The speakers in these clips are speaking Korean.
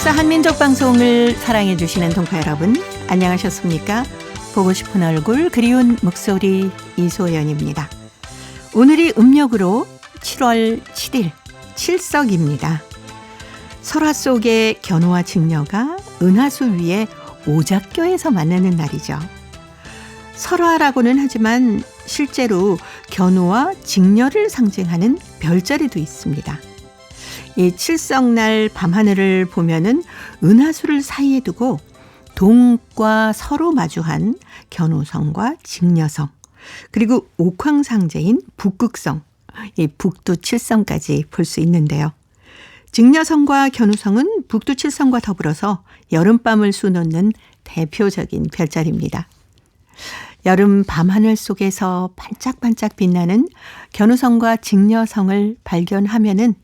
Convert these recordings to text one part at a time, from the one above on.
KBS 한민족 방송을 사랑해 주시는 동포 여러분, 안녕하셨습니까? 보고 싶은 얼굴, 그리운 목소리 이소연입니다. 오늘이 음력으로 7월 7일 칠석입니다. 설화 속의 견우와 직녀가 은하수 위에 오작교에서 만나는 날이죠. 설화라고는 하지만 실제로 견우와 직녀를 상징하는 별자리도 있습니다. 이 칠석날 밤하늘을 보면은 은하수를 사이에 두고 동과 서로 마주한 견우성과 직녀성, 그리고 옥황상제인 북극성, 이 북두칠성까지 볼 수 있는데요. 직녀성과 견우성은 북두칠성과 더불어서 여름밤을 수놓는 대표적인 별자리입니다. 여름 밤하늘 속에서 반짝반짝 빛나는 견우성과 직녀성을 발견하면은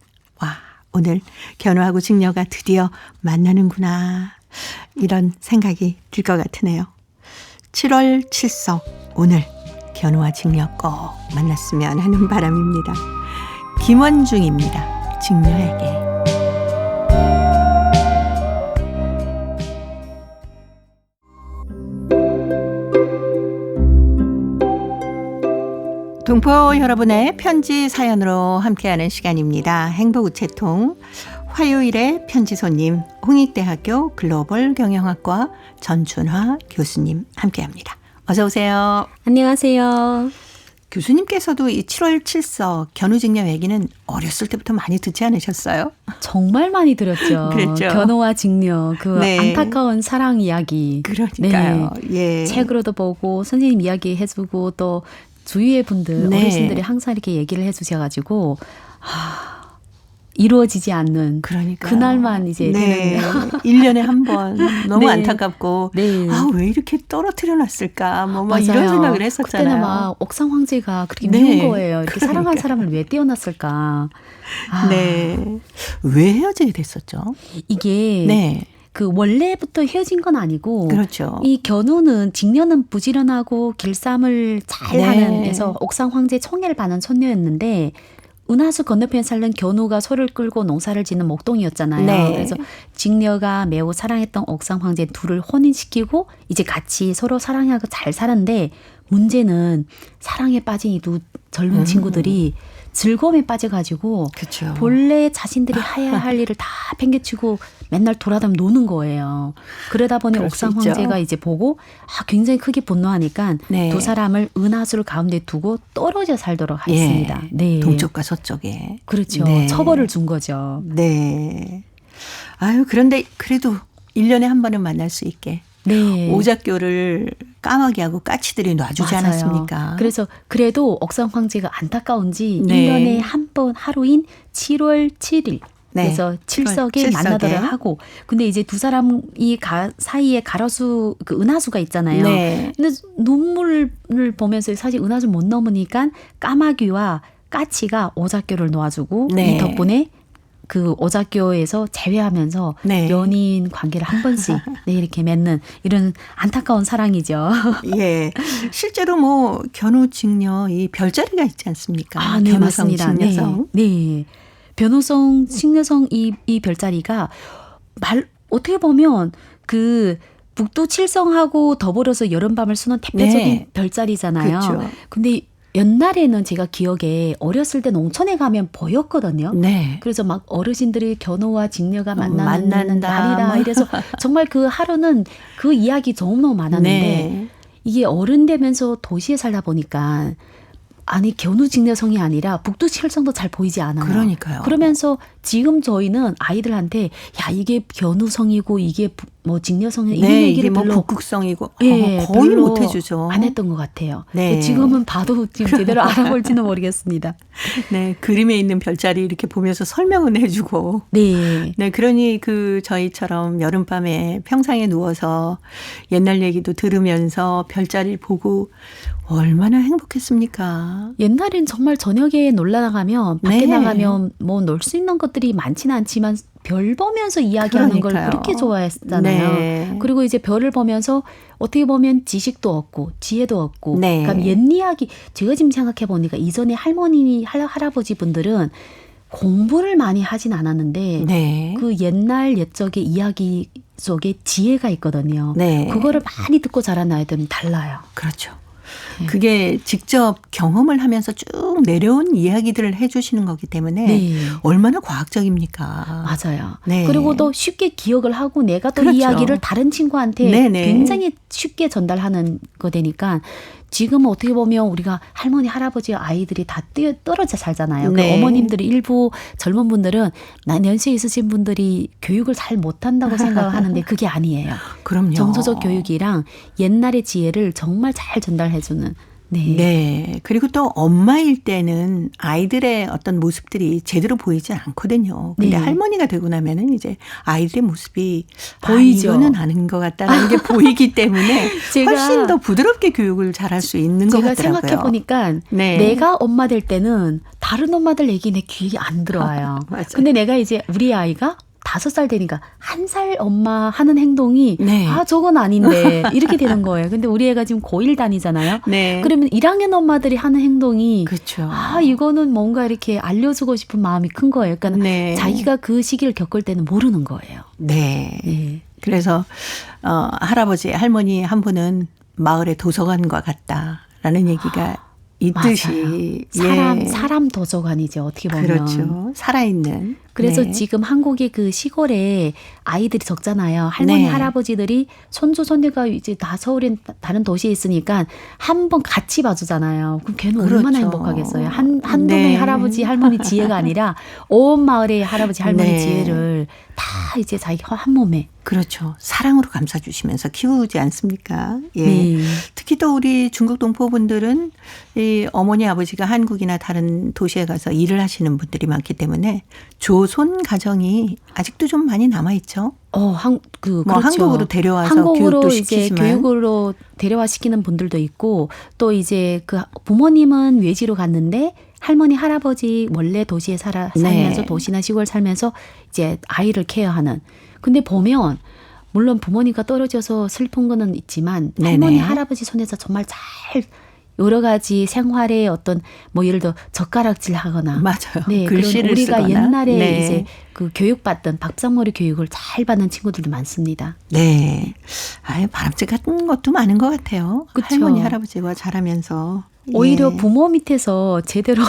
와, 오늘 견우하고 직녀가 드디어 만나는구나, 이런 생각이 들 것 같으네요. 7월 칠석, 오늘 견우와 직녀 꼭 만났으면 하는 바람입니다. 김원중입니다. 직녀에게. 동포 여러분의 편지 사연으로 함께하는 시간입니다. 행복우체통 화요일에 편지 손님, 홍익대학교 글로벌 경영학과 전춘화 교수님 함께합니다. 어서 오세요. 안녕하세요. 교수님께서도 이 7월 칠석 견우직녀 얘기는 어렸을 때부터 많이 듣지 않으셨어요? 정말 많이 들었죠. 그랬죠. 견우와 직녀, 그 네. 안타까운 사랑 이야기. 그러니까요. 네. 예. 책으로도 보고 선생님 이야기 해주고 또 주위의 분들, 네. 어르신들이 항상 이렇게 얘기를 해주셔가지고 이루어지지 않는 그러니까요. 그날만 이제 네. 되는 1년에 한 번 너무 네. 안타깝고 네. 왜 이렇게 떨어뜨려 놨을까 뭐 맞아요. 이런 생각을 했었잖아요. 그때는 막 옥상 황제가 그렇게 네. 미운 거예요. 이렇게 그러니까. 사랑한 사람을 왜 떼어놨을까. 네. 왜 헤어지게 됐었죠? 이게 네. 그 원래부터 헤어진 건 아니고 그렇죠. 이 견우는 직녀는 부지런하고 길쌈을 잘 하는 네. 해서 옥상 황제 총애를 받는 손녀였는데 은하수 건너편에 살던 견우가 소를 끌고 농사를 짓는 목동이었잖아요. 네. 그래서 직녀가 매우 사랑했던 옥상 황제 둘을 혼인시키고 이제 같이 서로 사랑하고 잘 살았는데 문제는 사랑에 빠진 이 두 젊은 친구들이 즐거움에 빠져가지고 그렇죠. 본래 자신들이 해야 할 일을 다 팽개치고 맨날 돌아다니며 노는 거예요. 그러다 보니 그럴 수 옥상 있죠. 황제가 이제 보고 굉장히 크게 분노하니까 네. 두 사람을 은하수를 가운데 두고 떨어져 살도록 했습니다. 예. 네. 동쪽과 서쪽에. 그렇죠. 네. 처벌을 준 거죠. 네. 그런데 그래도 1년에 한 번은 만날 수 있게 네. 오작교를 까마귀 하고 까치들이 놔주지 맞아요. 않았습니까? 그래서 그래도 옥상 황제가 안타까운지 네. 1년에 한 번 하루인 7월 7일 네. 그래서 칠석에 칠석에. 만나도록 하고 근데 이제 두 사람이 사이에 가로수 그 은하수가 있잖아요. 네. 근데 눈물을 보면서 사실 은하수 못 넘으니까 까마귀와 까치가 오작교를 놓아주고 네. 이 덕분에 그 오작교에서 제외하면서 네. 연인 관계를 한 번씩 네, 이렇게 맺는 이런 안타까운 사랑이죠. 예. 실제로 뭐 견우 직녀 이 별자리가 있지 않습니까? 네, 견우성, 맞습니다. 직녀성. 네. 변호성, 직녀성 이 별자리가 어떻게 보면 그 북두 칠성하고 더불어서 여름밤을 수는 대표적인 네. 별자리잖아요. 그렇죠. 근데 옛날에는 제가 기억에 어렸을 때 농촌에 가면 보였거든요. 네. 그래서 막 어르신들이 견우와 직녀가 만나는 만난다. 날이다. 뭐. 이래서 정말 그 하루는 그 이야기 너무너무 많았는데 네. 이게 어른 되면서 도시에 살다 보니까 견우 직녀성이 아니라 북두 칠성도 잘 보이지 않아요. 그러니까요. 그러면서 지금 저희는 아이들한테 이게 견우성이고 이게 뭐 직녀성이 이런 네, 얘기를 이게 뭐 별로 북극성이고 예, 거의 별로 못 해주죠. 안 했던 것 같아요. 네. 지금은 봐도 지금 제대로 알아볼지는 모르겠습니다. 네, 그림에 있는 별자리 이렇게 보면서 설명은 해주고. 네. 네, 그러니 저희처럼 여름밤에 평상에 누워서 옛날 얘기도 들으면서 별자리를 보고 얼마나 행복했습니까? 옛날엔 정말 저녁에 놀러 나가면 밖에 네. 나가면 뭐 놀 수 있는 것들이 많지는 않지만 별 보면서 이야기하는 걸 그러니까요. 그렇게 좋아했잖아요. 네. 그리고 이제 별을 보면서 어떻게 보면 지식도 얻고 지혜도 얻고 네. 그러니까 옛 이야기 제가 지금 생각해 보니까 이전에 할머니 할아버지 분들은 공부를 많이 하진 않았는데 네. 그 옛날 옛적의 이야기 속에 지혜가 있거든요. 네. 그거를 많이 듣고 자란 아이들은 달라요. 그렇죠. 네. 그게 직접 경험을 하면서 쭉 내려온 이야기들을 해주시는 거기 때문에 네. 얼마나 과학적입니까? 맞아요. 네. 그리고 또 쉽게 기억을 하고 내가 또 그렇죠. 이야기를 다른 친구한테 네네. 굉장히 쉽게 전달하는 거 되니까 지금은 어떻게 보면 우리가 할머니, 할아버지 아이들이 다 떨어져 살잖아요. 네. 그 어머님들이 일부 젊은 분들은 연세 있으신 분들이 교육을 잘 못한다고 생각을 하는데 그게 아니에요. 그럼요. 정서적 교육이랑 옛날의 지혜를 정말 잘 전달해주는. 네. 네. 그리고 또 엄마일 때는 아이들의 어떤 모습들이 제대로 보이지 않거든요. 근데 네. 할머니가 되고 나면은 이제 아이들의 모습이 보이죠. 이거는 아닌 것 같다는 게 보이기 때문에 제가 훨씬 더 부드럽게 교육을 잘할 수 있는 것 제가 같더라고요. 생각해 보니까 네. 내가 엄마 될 때는 다른 엄마들 얘기 내 귀에 안 들어와요. 맞아요. 근데 내가 이제 우리 아이가 5살 되니까 1살 엄마 하는 행동이 네. 아 저건 아닌데 이렇게 되는 거예요. 근데 우리 애가 지금 고1 다니잖아요. 네. 그러면 1학년 엄마들이 하는 행동이 그렇죠. 아 이거는 뭔가 이렇게 알려주고 싶은 마음이 큰 거예요. 그러니까 네. 자기가 그 시기를 겪을 때는 모르는 거예요. 네. 네. 그래서 할아버지, 할머니 한 분은 마을의 도서관과 같다라는 얘기가 있듯이 맞아요. 예. 사람 도서관이죠. 어떻게 보면. 그렇죠. 살아있는. 그래서 네. 지금 한국의 그 시골에 아이들이 적잖아요. 할머니, 네. 할아버지들이 손주, 손녀가 이제 다 서울에 다른 도시에 있으니까 한 번 같이 봐주잖아요. 그럼 걔는 그렇죠. 얼마나 행복하겠어요. 한두 네. 명의 할아버지, 할머니 지혜가 아니라 온 마을의 할아버지, 할머니 네. 지혜를 다 이제 자기 한 몸에. 그렇죠. 사랑으로 감싸주시면서 키우지 않습니까? 예. 네. 특히 또 우리 중국 동포분들은 이 어머니 아버지가 한국이나 다른 도시에 가서 일을 하시는 분들이 많기 때문에 조손 가정이 아직도 좀 많이 남아 있죠. 그렇죠. 한국으로 데려와서 한국으로 교육도 이제 시키지만. 교육으로 데려와 시키는 분들도 있고 또 이제 그 부모님은 외지로 갔는데 할머니 할아버지 원래 도시에 살면서 네. 도시나 시골 살면서 이제 아이를 케어하는. 근데 보면 물론 부모님과 떨어져서 슬픈 거는 있지만 네네. 할머니 할아버지 손에서 정말 잘 여러 가지 생활의 어떤 뭐 예를 들어 젓가락질 하거나 맞아요. 네, 글씨를 그런 우리가 쓰거나. 옛날에 네. 이제 그 교육받던 밥상머리 교육을 잘 받는 친구들도 많습니다. 네. 바람직 같은 것도 많은 것 같아요. 그쵸. 할머니 할아버지와 자라면서. 오히려 예. 부모 밑에서 제대로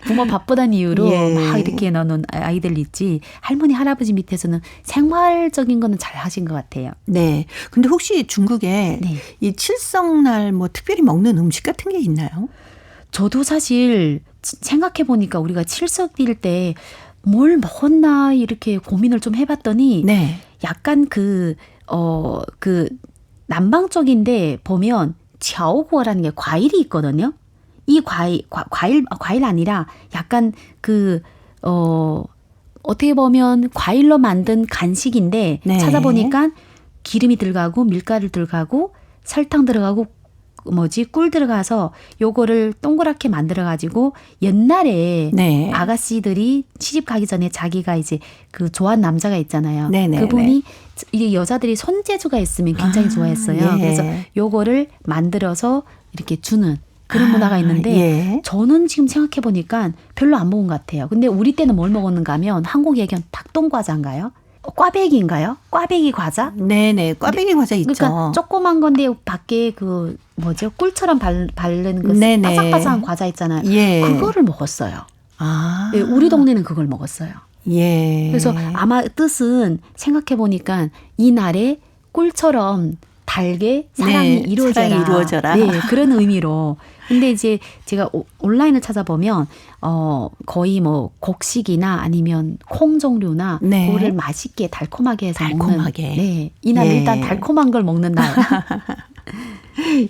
부모 바쁘다는 이유로 예. 막 이렇게 넣는 아이들 있지 할머니 할아버지 밑에서는 생활적인 거는 잘 하신 것 같아요. 네. 근데 혹시 중국에 네. 이 칠성날 뭐 특별히 먹는 음식 같은 게 있나요? 저도 사실 생각해 보니까 우리가 칠석일 때 뭘 먹었나 이렇게 고민을 좀 해봤더니 네. 약간 그 남방 쪽인데 보면 샤오구어라는 게 과일이 있거든요. 이 과일 아니라 약간 어떻게 보면 과일로 만든 간식인데 네. 찾아보니까 기름이 들어가고 밀가루 들어가고 설탕 들어가고 꿀 들어가서 요거를 동그랗게 만들어 가지고 옛날에 네. 아가씨들이 시집 가기 전에 자기가 이제 그 좋아하는 남자가 있잖아요. 네네, 그분이 이 여자들이 손재주가 있으면 굉장히 좋아했어요. 예. 그래서 요거를 만들어서 이렇게 주는 그런 문화가 있는데 예. 저는 지금 생각해 보니까 별로 안 먹은 것 같아요. 근데 우리 때는 뭘 먹었는가 하면 한국 얘기하면 닭똥과자인가요? 꽈배기인가요? 꽈배기 과자? 네네. 꽈배기 과자 있죠. 그러니까 조그만 건데 밖에 꿀처럼 바르는 그 네네. 바삭바삭한 과자 있잖아요. 예. 그거를 먹었어요. 아. 네, 우리 동네는 그걸 먹었어요. 예. 그래서 아마 뜻은 생각해 보니까 이날에 꿀처럼 달게 사랑이 네, 이루어져라. 사랑이 이루어져라. 네, 그런 의미로. 근데 이제 제가 온라인을 찾아보면 거의 뭐 곡식이나 아니면 콩 종류나 네. 그거를 맛있게 달콤하게 해서 달콤하게. 먹는. 네, 이날 예. 일단 달콤한 걸 먹는 날.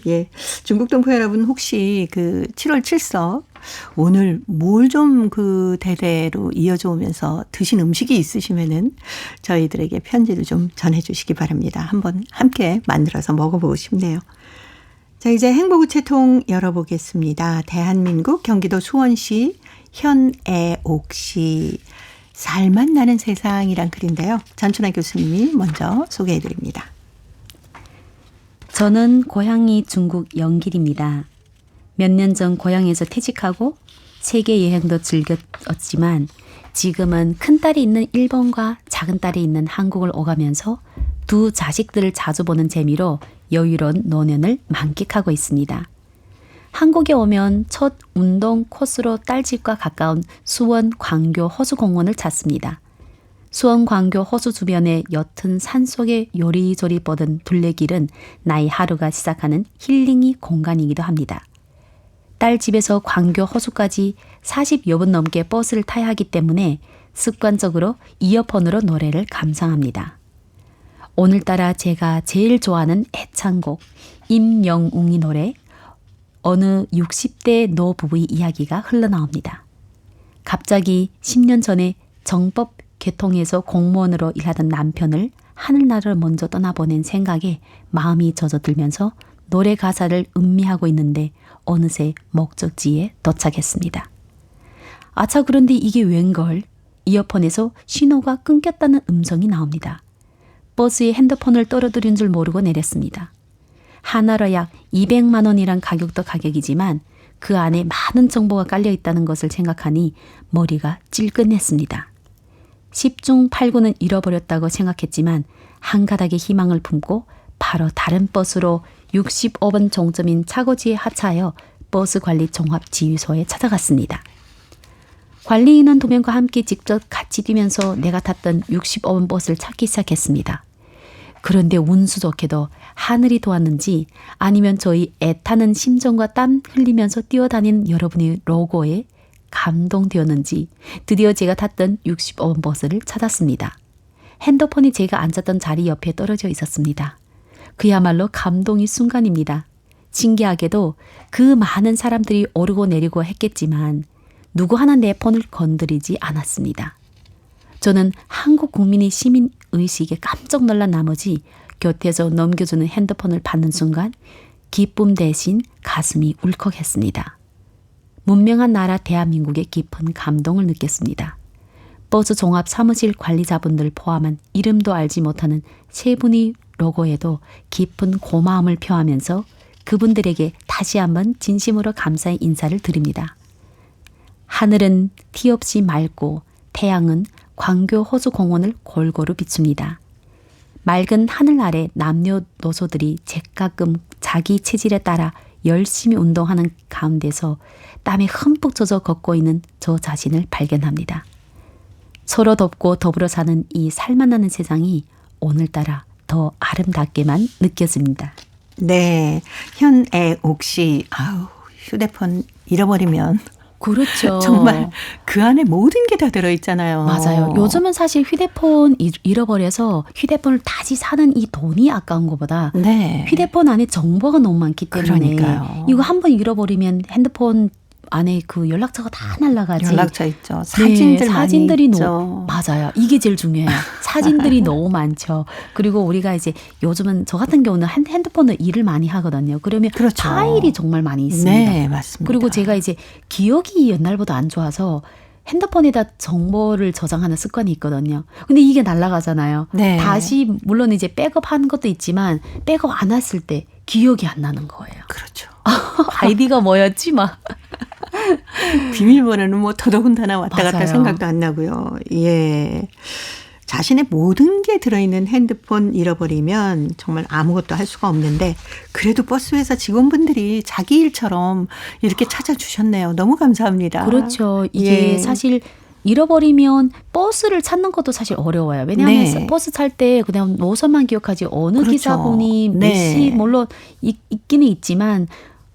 예. 중국 동포 여러분 혹시 그 7월 7석 오늘 뭘 좀 그 대대로 이어져 오면서 드신 음식이 있으시면은 저희들에게 편지를 좀 전해주시기 바랍니다. 한번 함께 만들어서 먹어보고 싶네요. 자, 이제 행복우체통 열어보겠습니다. 대한민국 경기도 수원시 현애옥 씨 살맛 나는 세상이란 글인데요. 전춘아 교수님이 먼저 소개해드립니다. 저는 고향이 중국 영길입니다. 몇 년 전 고향에서 퇴직하고 세계 여행도 즐겼지만 지금은 큰딸이 있는 일본과 작은딸이 있는 한국을 오가면서 두 자식들을 자주 보는 재미로 여유로운 노년을 만끽하고 있습니다. 한국에 오면 첫 운동 코스로 딸집과 가까운 수원 광교 호수공원을 찾습니다. 수원 광교 호수 주변의 옅은 산속에 요리조리 뻗은 둘레길은 나의 하루가 시작하는 힐링이 공간이기도 합니다. 딸 집에서 광교 호수까지 40여 분 넘게 버스를 타야 하기 때문에 습관적으로 이어폰으로 노래를 감상합니다. 오늘따라 제가 제일 좋아하는 애창곡 임영웅이 노래 어느 60대 노부부의 이야기가 흘러나옵니다. 갑자기 10년 전에 정법 개통에서 공무원으로 일하던 남편을 하늘나라를 먼저 떠나보낸 생각에 마음이 젖어들면서 노래 가사를 음미하고 있는데 어느새 목적지에 도착했습니다. 아차 그런데 이게 웬걸? 이어폰에서 신호가 끊겼다는 음성이 나옵니다. 버스에 핸드폰을 떨어뜨린 줄 모르고 내렸습니다. 하나로 약 200만 원이란 가격도 가격이지만 그 안에 많은 정보가 깔려 있다는 것을 생각하니 머리가 찔끔했습니다. 10중 8구는 잃어버렸다고 생각했지만 한 가닥의 희망을 품고 바로 다른 버스로 65번 종점인 차고지에 하차하여 버스 관리 종합지휘소에 찾아갔습니다. 관리인은 도면과 함께 직접 같이 뛰면서 내가 탔던 65번 버스를 찾기 시작했습니다. 그런데 운수 좋게도 하늘이 도왔는지 아니면 저희 애타는 심정과 땀 흘리면서 뛰어다니는 여러분의 로고에 감동되었는지 드디어 제가 탔던 65번 버스를 찾았습니다. 핸드폰이 제가 앉았던 자리 옆에 떨어져 있었습니다. 그야말로 감동의 순간입니다. 신기하게도 그 많은 사람들이 오르고 내리고 했겠지만 누구 하나 내 폰을 건드리지 않았습니다. 저는 한국 국민의 시민의식에 깜짝 놀란 나머지 곁에서 넘겨주는 핸드폰을 받는 순간 기쁨 대신 가슴이 울컥했습니다. 문명한 나라 대한민국의 깊은 감동을 느꼈습니다. 버스 종합 사무실 관리자분들 포함한 이름도 알지 못하는 세 분의 로고에도 깊은 고마움을 표하면서 그분들에게 다시 한번 진심으로 감사의 인사를 드립니다. 하늘은 티 없이 맑고 태양은 광교 호수공원을 골고루 비춥니다. 맑은 하늘 아래 남녀노소들이 제가끔 자기 체질에 따라 열심히 운동하는 가운데서 땀에 흠뻑 젖어 걷고 있는 저 자신을 발견합니다. 서로 돕고 더불어 사는 이 살만나는 세상이 오늘따라 더 아름답게만 느껴집니다. 네, 현애옥 씨, 휴대폰 잃어버리면 그렇죠. 정말 그 안에 모든 게 다 들어있잖아요. 맞아요. 요즘은 사실 휴대폰 잃어버려서 휴대폰을 다시 사는 이 돈이 아까운 것보다 네. 휴대폰 안에 정보가 너무 많기 때문에 그러니까요. 이거 한번 잃어버리면 핸드폰 안에 그 연락처가 다 날아가지. 연락처 있죠. 사진들 네, 많이 사진들이 있죠. 맞아요. 이게 제일 중요해요. 사진들이 너무 많죠. 그리고 우리가 이제 요즘은 저 같은 경우는 핸드폰으로 일을 많이 하거든요. 그러면 그렇죠. 파일이 정말 많이 있습니다. 네, 맞습니다. 그리고 제가 이제 기억이 옛날보다 안 좋아서 핸드폰에다 정보를 저장하는 습관이 있거든요. 근데 이게 날아가잖아요. 네. 다시 물론 이제 백업한 것도 있지만 백업 안 했을 때 기억이 안 나는 거예요. 그렇죠. 아이디가 뭐였지 막. 비밀번호는 뭐 더더군다나 왔다 갔다 맞아요. 생각도 안 나고요. 예. 자신의 모든 게 들어있는 핸드폰 잃어버리면 정말 아무것도 할 수가 없는데 그래도 버스회사 직원분들이 자기 일처럼 이렇게 찾아주셨네요. 너무 감사합니다. 그렇죠. 이게 예. 사실 잃어버리면 버스를 찾는 것도 사실 어려워요. 왜냐하면 네. 버스 탈 때 그냥 노선만 기억하지 어느 그렇죠. 기사분이 몇 네. 시 물론 있기는 있지만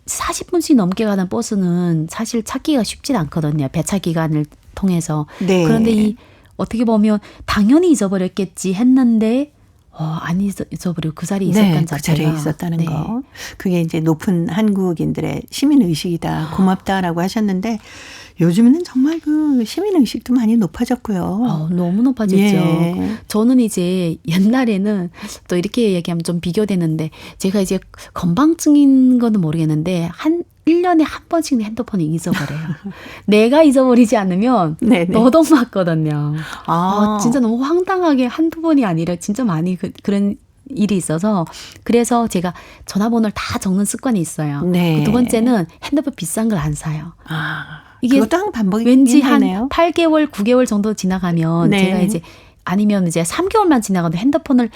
40분씩 넘게 가는 버스는 사실 찾기가 쉽진 않거든요. 배차 기간을 통해서. 네. 그런데 이 어떻게 보면 당연히 잊어버렸겠지 했는데 안 잊어버리고 그 자리에 있었다는 네, 자체가. 그 자리에 있었다는 네. 거. 그게 이제 높은 한국인들의 시민의식이다. 고맙다라고 하셨는데 요즘에는 정말 그 시민의식도 많이 높아졌고요. 너무 높아졌죠. 예. 저는 이제 옛날에는 또 이렇게 얘기하면 좀 비교되는데 제가 이제 건방증인 거는 모르겠는데 1년에 한 번씩 핸드폰을 잊어버려요. 내가 잊어버리지 않으면 네네. 너도 맞거든요. 아, 진짜 너무 황당하게 한두 번이 아니라 진짜 많이 그런 일이 있어서 그래서 제가 전화번호를 다 적는 습관이 있어요. 네. 두 번째는 핸드폰 비싼 걸 안 사요. 이게 그것도 한 방법이긴 왠지 한 하네요. 8개월, 9개월 정도 지나가면 네. 제가 이제 아니면 이제 3개월만 지나가도 핸드폰을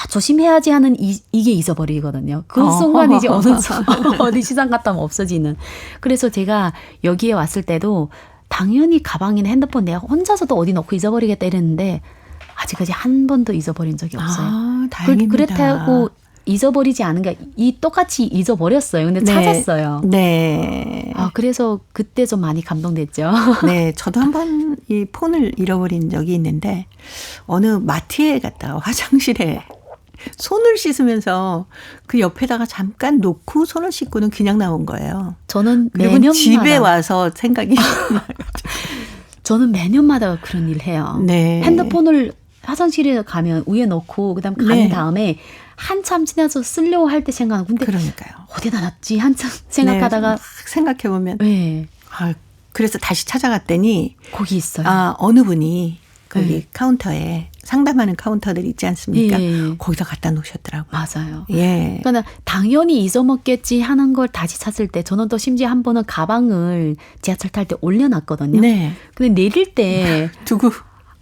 조심해야지 하는 이게 잊어버리거든요. 그 순간 이제 어디 시장 갔다 오면 없어지는. 그래서 제가 여기에 왔을 때도 당연히 가방이나 핸드폰 내가 혼자서도 어디 넣고 잊어버리겠다 이랬는데 아직까지 한 번도 잊어버린 적이 없어요. 아, 다행입니다. 그렇다고 잊어버리지 않은 게 똑같이 잊어버렸어요. 근데 네. 찾았어요. 네. 그래서 그때 좀 많이 감동됐죠. 네, 저도 한번 이 폰을 잃어버린 적이 있는데 어느 마트에 갔다가 화장실에 손을 씻으면서 그 옆에다가 잠깐 놓고 손을 씻고는 그냥 나온 거예요. 저는 그리고 매년마다 집에 와서 생각이 저는 매년마다 그런 일 해요. 네. 핸드폰을 화장실에 가면 위에 넣고 그다음 간 네. 다음에 한참 지나서 쓰려고 할 때 생각하고 근데 그러니까요. 어디다 놨지 한참 생각하다가 생각해 보면 네, 그래서 다시 찾아갔더니 거기 있어요. 어느 분이 거기 네. 카운터에 상담하는 카운터들 있지 않습니까? 예. 거기다 갖다 놓으셨더라고요. 맞아요. 예. 그러니까 당연히 잊어먹겠지 하는 걸 다시 찾을 때 저는 또 심지어 한 번은 가방을 지하철 탈 때 올려놨거든요. 네. 근데 내릴 때 두고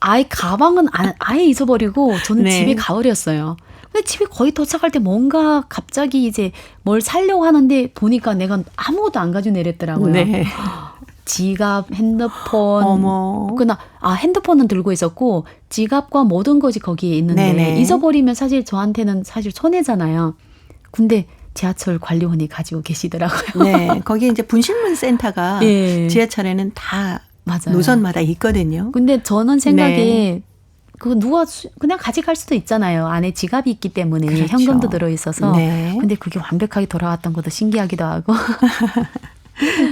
아예 가방은 아예 잊어버리고 저는 네. 집에 가버렸어요. 근데 집에 거의 도착할 때 뭔가 갑자기 이제 뭘 사려고 하는데 보니까 내가 아무것도 안 가지고 내렸더라고요. 네. 지갑, 핸드폰. 어머. 핸드폰은 들고 있었고 지갑과 모든 것이 거기에 있는데 네네. 잊어버리면 사실 저한테는 사실 손해잖아요. 근데 지하철 관리원이 가지고 계시더라고요. 네. 거기에 이제 분실물 센터가 예. 지하철에는 다 맞아요. 노선마다 있거든요. 근데 저는 생각에 네. 그거 누가 그냥 가져갈 수도 있잖아요. 안에 지갑이 있기 때문에 그렇죠. 현금도 들어있어서. 네. 근데 그게 완벽하게 돌아왔던 것도 신기하기도 하고.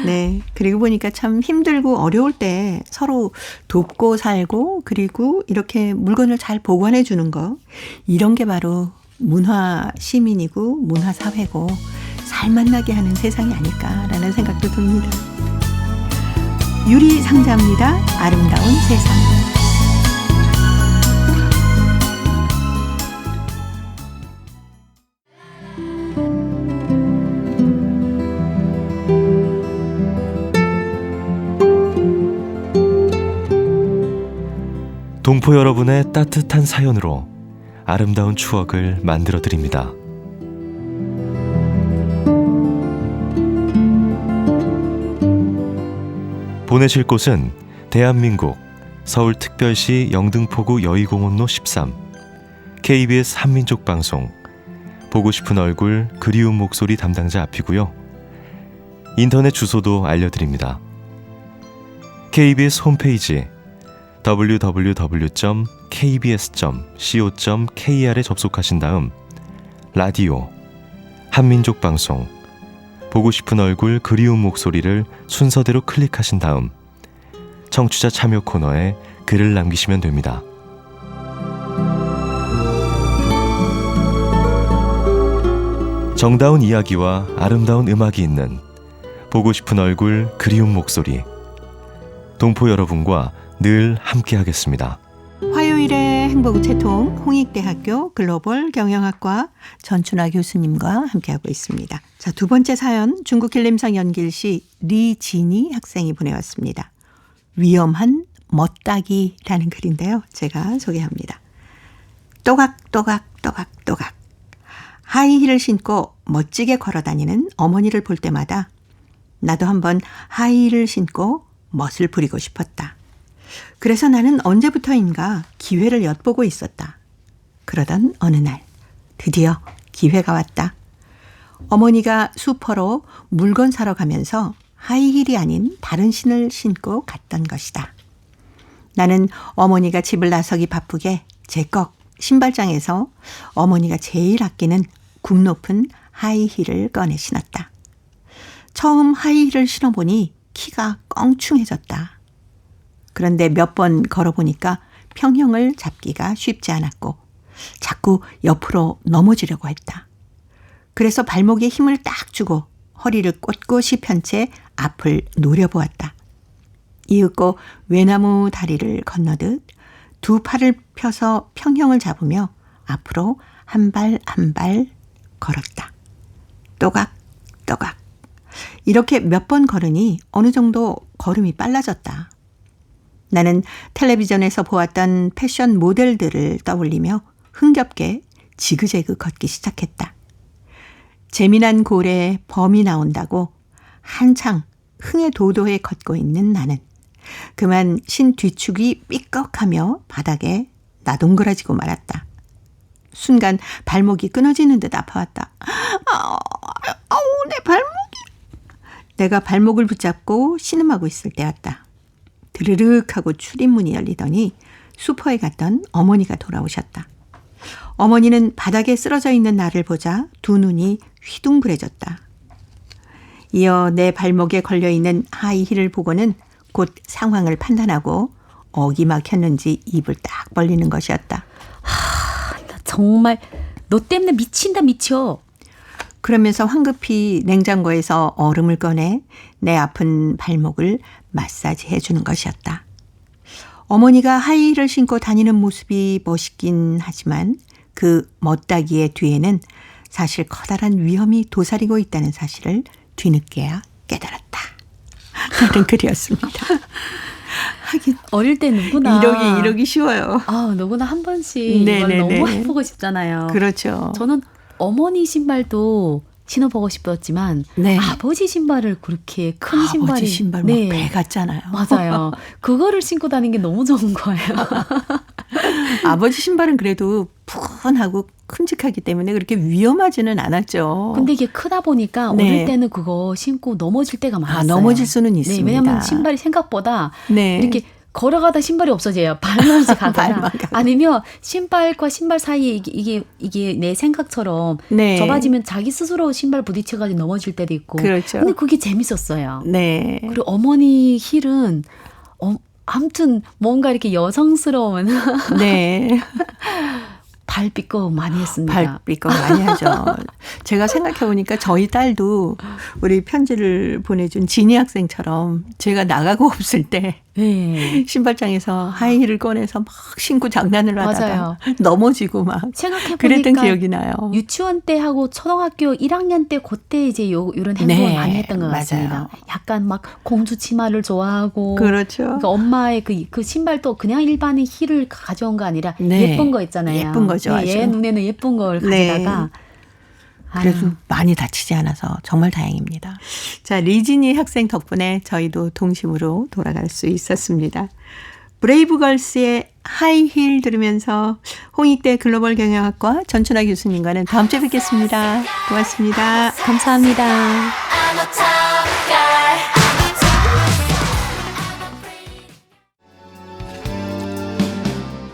네. 그리고 보니까 참 힘들고 어려울 때 서로 돕고 살고 그리고 이렇게 물건을 잘 보관해 주는 거. 이런 게 바로 문화 시민이고 문화 사회고 살맛나게 하는 세상이 아닐까라는 생각도 듭니다. 유리 상자입니다. 아름다운 세상. 동포 여러분의 따뜻한 사연으로 아름다운 추억을 만들어 드립니다. 보내실 곳은 대한민국 서울특별시 영등포구 여의공원로 13 KBS 한민족방송 보고 싶은 얼굴 그리운 목소리 담당자 앞이고요. 인터넷 주소도 알려드립니다. KBS 홈페이지 www.kbs.co.kr에 접속하신 다음 라디오, 한민족방송, 보고 싶은 얼굴 그리운 목소리를 순서대로 클릭하신 다음 청취자 참여 코너에 글을 남기시면 됩니다. 정다운 이야기와 아름다운 음악이 있는 보고 싶은 얼굴 그리운 목소리 동포 여러분과 늘 함께하겠습니다. 화요일에 행복우체통 홍익대학교 글로벌 경영학과 전춘아 교수님과 함께하고 있습니다. 자, 두 번째 사연 중국 길림성 연길시 리진이 학생이 보내왔습니다. 위험한 멋따기라는 글인데요. 제가 소개합니다. 또각또각또각또각 하이힐을 신고 멋지게 걸어다니는 어머니를 볼 때마다 나도 한번 하이힐을 신고 멋을 부리고 싶었다. 그래서 나는 언제부터인가 기회를 엿보고 있었다. 그러던 어느 날 드디어 기회가 왔다. 어머니가 슈퍼로 물건 사러 가면서 하이힐이 아닌 다른 신을 신고 갔던 것이다. 나는 어머니가 집을 나서기 바쁘게 제꺽 신발장에서 어머니가 제일 아끼는 굽 높은 하이힐을 꺼내 신었다. 처음 하이힐을 신어보니 키가 껑충해졌다. 그런데 몇 번 걸어보니까 평형을 잡기가 쉽지 않았고 자꾸 옆으로 넘어지려고 했다. 그래서 발목에 힘을 딱 주고 허리를 꼿꼿이 편 채 앞을 노려보았다. 이윽고 외나무 다리를 건너듯 두 팔을 펴서 평형을 잡으며 앞으로 한 발 한 발 걸었다. 또각또각. 이렇게 몇 번 걸으니 어느 정도 걸음이 빨라졌다. 나는 텔레비전에서 보았던 패션 모델들을 떠올리며 흥겹게 지그재그 걷기 시작했다. 재미난 골에 범이 나온다고 한창 흥에 도도해 걷고 있는 나는 그만 신 뒤축이 삐걱하며 바닥에 나동그라지고 말았다. 순간 발목이 끊어지는 듯 아파왔다. 아우, 내 발목이. 내가 발목을 붙잡고 신음하고 있을 때였다. 드르륵 하고 출입문이 열리더니 수퍼에 갔던 어머니가 돌아오셨다. 어머니는 바닥에 쓰러져 있는 나를 보자 두 눈이 휘둥그레졌다. 이어 내 발목에 걸려있는 하이힐을 보고는 곧 상황을 판단하고 어기 막혔는지 입을 딱 벌리는 것이었다. 나 정말 너 때문에 미친다 미쳐. 그러면서 황급히 냉장고에서 얼음을 꺼내 내 아픈 발목을 마사지해 주는 것이었다. 어머니가 하이힐을 신고 다니는 모습이 멋있긴 하지만 그 멋다기의 뒤에는 사실 커다란 위험이 도사리고 있다는 사실을 뒤늦게야 깨달았다. 라는 글이었습니다. 하긴 어릴 때 누구나 이러기 쉬워요. 누구나 한 번씩 이걸 너무 해보고 싶잖아요. 그렇죠. 저는 어머니 신발도 신어보고 싶었지만 네. 아버지 신발을 그렇게 큰 신발이 아버지 신발 막 배 같잖아요. 맞아요. 그거를 신고 다니는 게 너무 좋은 거예요. 아버지 신발은 그래도 푸근하고 큼직하기 때문에 그렇게 위험하지는 않았죠. 근데 이게 크다 보니까 네. 어릴 때는 그거 신고 넘어질 때가 많았어요. 넘어질 수는 있습니다. 네, 왜냐하면 신발이 생각보다 네. 이렇게 걸어가다 신발이 없어져요. 발만지 가거나 발만 가고. 아니면 신발과 신발 사이에 이게 내 생각처럼 네. 좁아지면 자기 스스로 신발 부딪혀가지고 넘어질 때도 있고. 그렇죠. 근데 그게 재밌었어요. 네. 그리고 어머니 힐은 아무튼 뭔가 이렇게 여성스러운 네. 발삐꺼 많이 했습니다. 발삐꺼 많이 하죠. 제가 생각해보니까 저희 딸도 우리 편지를 보내준 지니 학생처럼 제가 나가고 없을 때 네. 신발장에서 하이힐을 꺼내서 막 신고 장난을 하다가 맞아요. 넘어지고 막 생각해보니까 그랬던 기억이 나요. 유치원 때 하고 초등학교 1학년 때 그때 이제 이런 행동을 네, 많이 했던 것 같습니다. 맞아요. 약간 막 공주 치마를 좋아하고 그렇죠. 그러니까 엄마의 그 신발도 그냥 일반의 힐을 가져온 거 아니라 네. 예쁜 거 있잖아요. 예쁜 거죠, 아주. 얘 눈에는 예쁜 걸 네. 가져다가 그래서 많이 다치지 않아서 정말 다행입니다. 자, 리진이 학생 덕분에 저희도 동심으로 돌아갈 수 있었습니다. 브레이브걸스의 하이힐 들으면서 홍익대 글로벌 경영학과 전춘아 교수님과는 다음 주에 뵙겠습니다. 고맙습니다. 감사합니다.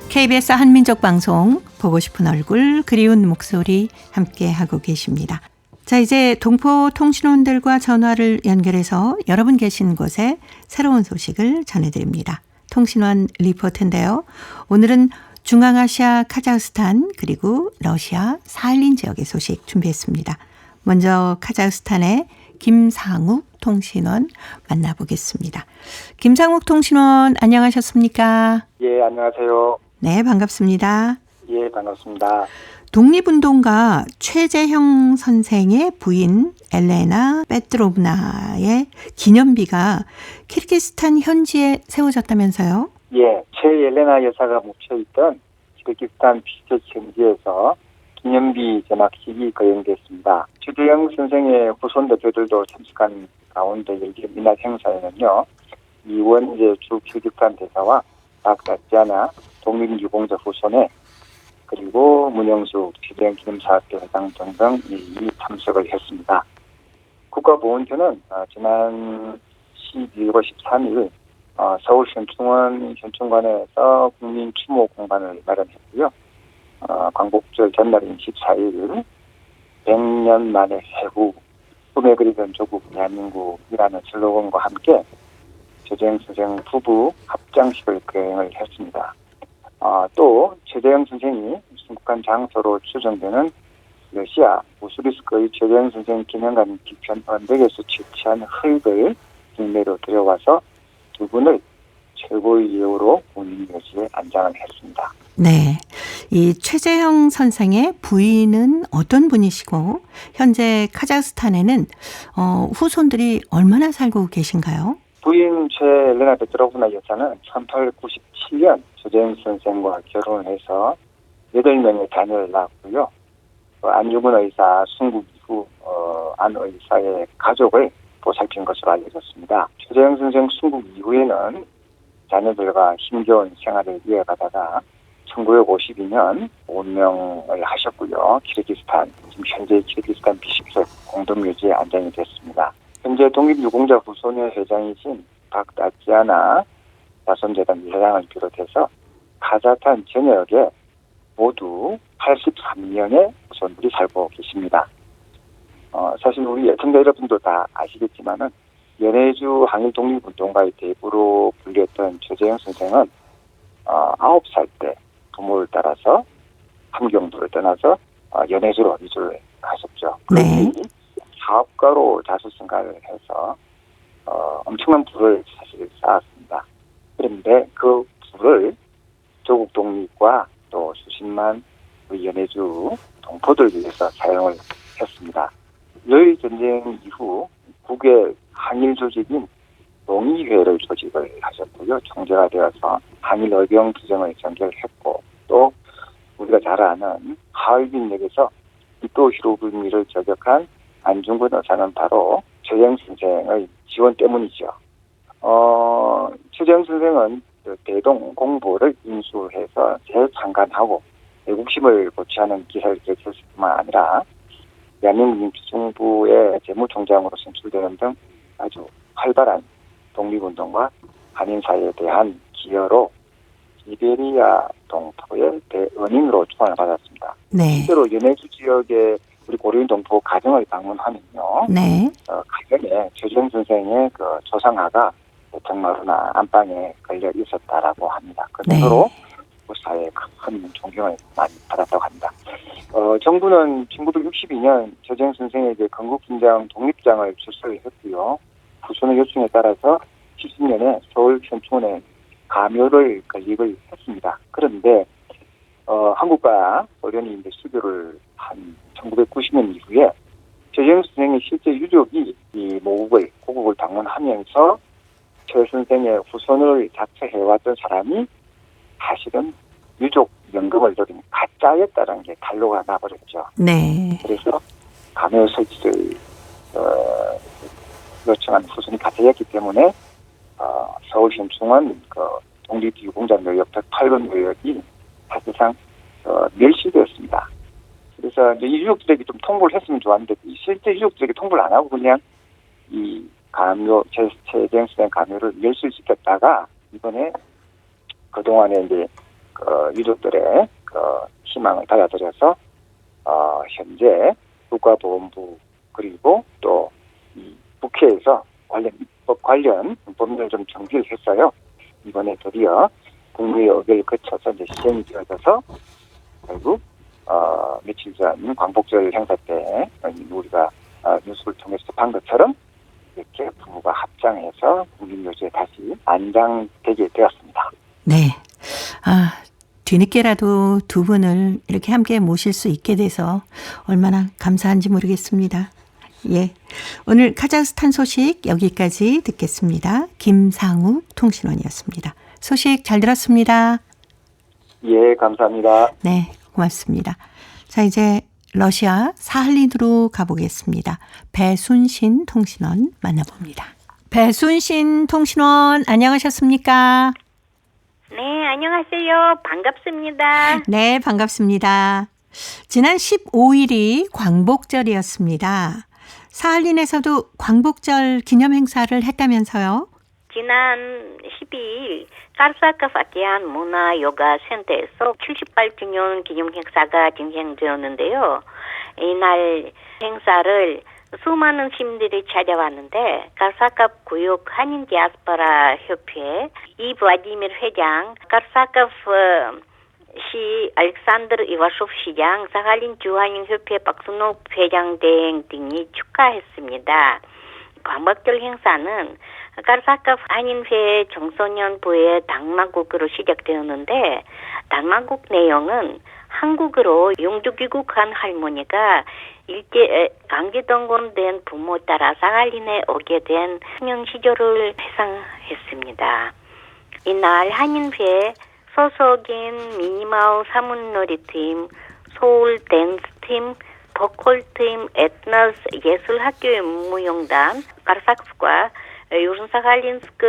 KBS 한민족 방송 보고 싶은 얼굴 그리운 목소리 함께 하고 계십니다. 자, 이제 동포통신원들과 전화를 연결해서 여러분 계신 곳에 새로운 소식을 전해드립니다. 통신원 리포트인데요. 오늘은 중앙아시아 카자흐스탄 그리고 러시아 사할린 지역의 소식 준비했습니다. 먼저 카자흐스탄의 김상욱 통신원 만나보겠습니다. 김상욱 통신원 안녕하셨습니까? 예, 안녕하세요. 네, 반갑습니다. 예, 반갑습니다. 독립운동가 최재형 선생의 부인 엘레나 페트로브나의 기념비가 키르기스탄 현지에 세워졌다면서요? 예, 최엘레나 여사가 묻혀있던 키르기스탄 비스케 현지에서 기념비 제막식이 거행됐습니다. 최재형 선생의 후손 대표들도 참석한 가운데 열린 문화 행사에는요, 이원재 주 키르기스탄 대사와 박다지아나 독립유공자 후손회 그리고 문영숙 최재형 기념사학회 회장 등등 이 참석을 했습니다. 국가보훈처는 지난 12월 13일 서울 현충원에서 국민 추모 공간을 마련했고요. 광복절 전날인 14일 100년 만에 해구 꿈에 그리던 조국 대한민국이라는 슬로건과 함께 최재형 선생 부부 합장식을 거행을 했습니다. 또 최재형 선생이 순국한 장소로 추정되는 러시아 우스리스크의 최재형 선생 기념관 뒤편 언덕에서 채취한 흙을 국내로 들여와서 두 분을 최고의 예우로 국민묘지에 안장을 했습니다. 네, 이 최재형 선생의 부인은 어떤 분이시고 현재 카자흐스탄에는 후손들이 얼마나 살고 계신가요? 부인 최엘레나 베트로브나 여사는 1897년 조재영 선생과 결혼을 해서 8명의 자녀를 낳았고요. 안중근 의사 순국 이후 안 의사의 가족을 보살핀 것으로 알려졌습니다. 조재영 선생 순국 이후에는 자녀들과 힘겨운 생활을 이어가다가 1952년 운명을 하셨고요. 키르기스탄, 지금 현재 키르기스탄 비슈케 공동묘지에 안장이 됐습니다. 현재 독립유공자 후손회 회장이신 박다지아나 자손재단 회장을 비롯해서 카자흐스탄 전역에 모두 83명의 후손들이 살고 계십니다. 사실 우리 애청자 여러분도 다 아시겠지만은 연해주 항일 독립운동가의 대부로 불렸던 조재영 선생은 9살 때 부모를 따라서 함경도를 떠나서 연해주로 이주를 하셨죠. 네. 사업가로 자수성가를 해서 엄청난 부를 사실 쌓았습니다. 그런데 그 부를 조국 독립과 또 수십만 우리 연해주 동포들 위해서 사용을 했습니다. 열 전쟁 이후 국외 항일 조직인 동의회를 조직을 하셨고요. 총재가 되어서 항일 의병 투쟁을 전개했고 또 우리가 잘 아는 하얼빈역에서 이토 히로부미를 저격한 안중근 의사는 바로 조재영 선생의 지원 때문이죠. 조재영 선생은 대동 공보를 인수해서 재창간하고 애국심을 고취하는 기사를 제출했을 뿐만 아니라 대한민국 민주정부의 재무총장으로 선출되는 등 아주 활발한 독립운동과 한인사회에 대한 기여로 시베리아 동포의 대은인으로 추앙을 받았습니다. 네. 실제로 연해주 지역의 우리 고려인 동포 가정을 방문하면요. 네. 가정에 조재영 선생의 그 조상아가 대청마루나 안방에 걸려 있었다라고 합니다. 그 정도로 그 사회에 큰 존경을 많이 받았다고 합니다. 정부는 1962년 조재영 선생에게 건국긴장 독립장을 출소를 했고요. 후손의 요청에 따라서 70년에 서울 현충원에 가묘를 건립을 했습니다. 그런데 한국과 소련이 이제 수교를 한 1990년 이후에 조재영 선생의 실제 유족이 이 고국을 방문하면서 최 선생의 후손을 자처해왔던 사람이 사실은 유족 연금을 노린 가짜였다는 게 단로가 나버렸죠. 네. 그래서 가묘 설치를 요청한 후손이 가짜였기 때문에 서울 현충원 독립유공자 묘역 108번 묘역이 사실상 멸시되었습니다. 그래서 이제 유족들에게 좀 통보를 했으면 좋았는데 실제 유족들에게 통보를 안 하고 그냥 이 가묘 최재영 선생 가묘를 멸실시켰다가 이번에 그동안에 이제 유족들의 희망을 받아들여서 현재 국가보건부 그리고 또 이 국회에서 관련 법률을 좀 정비를 했어요. 이번에 드디어 국무의 의결을 거쳐서 이제 시행이 되어져서 결국 며칠 전 광복절 행사 때 우리가 뉴스를 통해서 본 것처럼 이렇게 부부가 합장해서 국립묘지에 다시 안장되게 되었습니다. 네. 뒤늦게라도 두 분을 이렇게 함께 모실 수 있게 돼서 얼마나 감사한지 모르겠습니다. 예. 오늘 카자흐스탄 소식 여기까지 듣겠습니다. 김상욱 통신원이었습니다. 소식 잘 들었습니다. 예, 감사합니다. 네, 고맙습니다. 자, 이제 러시아 사할린으로 가보겠습니다. 배순신 통신원 만나봅니다. 배순신 통신원 안녕하셨습니까? 네, 안녕하세요. 반갑습니다. 네, 반갑습니다. 지난 15일이 광복절이었습니다. 사할린에서도 광복절 기념 행사를 했다면서요? 지난 12일 카르사카프 아시안 문화요가센터에서 78주년 기념 행사가 진행되었는데요. 이날 행사를 수많은 시민들이 찾아왔는데 카르사카프 구역 한인 디아스포라 협회 이 블라디미르 회장, 카르사카프 시 알렉산드르 이와쇼프 시장, 사할린 주한인 협회 박순옥 회장 등이 축하했습니다. 광복절 행사는 카르사카프 한인회 청소년부의 당마국으로 시작되었는데 당마국 내용은 한국으로 영주 귀국한 할머니가 일제 강제동원된 부모 따라 사할린에 오게 된 청년 시절을 회상했습니다. 이날 한인회 소속인 미니마우 사문놀이팀, 소울 댄스팀, 보컬팀, 에트너스 예술학교의 무용단, 카르삭스과 요른사갈린스크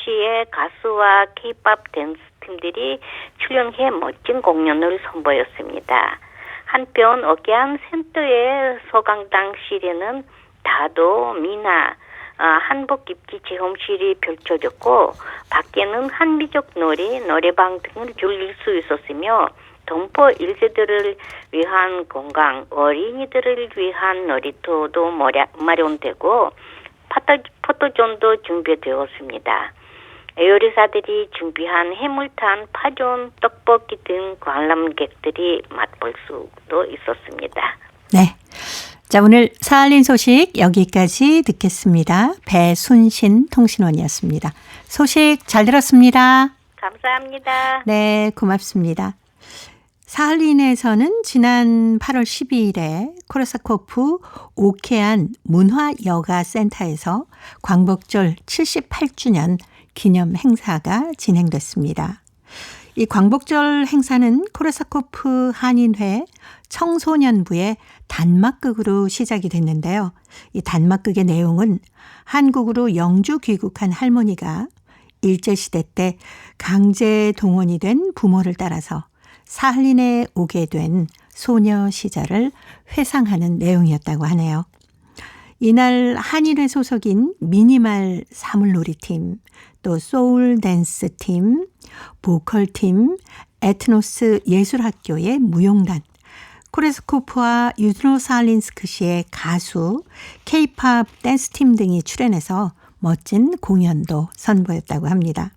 시의 가수와 케이팝 댄스팀들이 출연해 멋진 공연을 선보였습니다. 한편 어게안 센터의 소강당실에는 다도, 미나, 한복 입기 체험실이 펼쳐졌고 밖에는 한미적 놀이, 노래방 등을 즐길 수 있었으며 동포 1세들을 위한 공강, 어린이들을 위한 놀이터도 마련되고 포토존도 준비되었습니다. 요리사들이 준비한 해물탕, 파전, 떡볶이 등 관람객들이 맛볼 수도 있었습니다. 네. 자, 오늘 사할린 소식 여기까지 듣겠습니다. 배순신 통신원이었습니다. 소식 잘 들었습니다. 감사합니다. 네, 고맙습니다. 사할린에서는 지난 8월 12일에 코르사코프 오케안 문화여가센터에서 광복절 78주년 기념 행사가 진행됐습니다. 이 광복절 행사는 코르사코프 한인회 청소년부의 단막극으로 시작이 됐는데요. 이 단막극의 내용은 한국으로 영주 귀국한 할머니가 일제시대 때 강제 동원이 된 부모를 따라서 사할린에 오게 된 소녀 시절을 회상하는 내용이었다고 하네요. 이날 한인회 소속인 미니말 사물놀이팀, 또 소울 댄스팀, 보컬팀, 에트노스 예술학교의 무용단, 코레스코프와 유드노살린스크시의 가수, 케이팝 댄스팀 등이 출연해서 멋진 공연도 선보였다고 합니다.